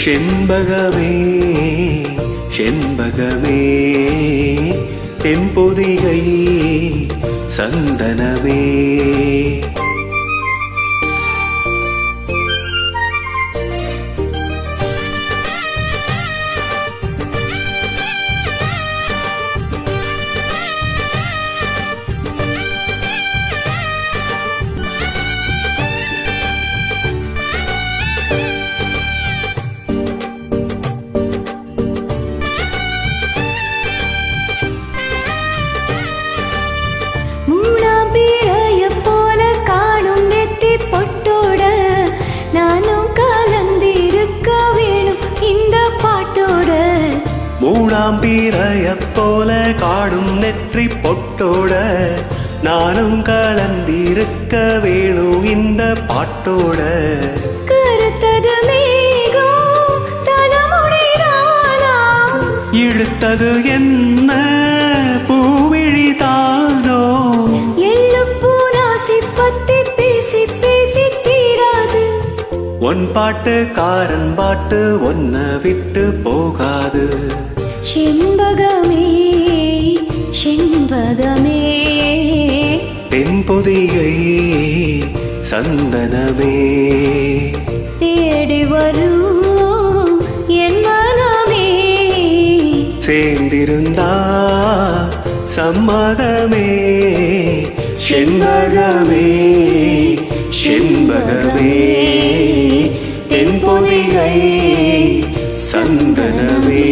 செண்பகமே செண்பகமே தென்பொதிகை சந்தனமே மூணாம்பீரையப் போல காடும் நெற்றி பொட்டோட நானும் கலந்திருக்க வேணும் இந்த பாட்டோட. கருத்தது மேகம் தலைமுடிதானா, இழுத்தது என்ன பூவிழிதானோ, எள்ளுப்பூ ராசி பத்தி பேசி பேசி தீராது. ஒன் பாட்டு காரன் பாட்டு ஒன்ன விட்டு போகாது. செண்பகமே செண்பகமே தென்பொதிகை சந்தனமே தேடி வரும் என் மனமே, சேர்ந்திருந்தா சம்மதமே. செண்பகமே செண்பகமே தென்பொதிகை சந்தனமே.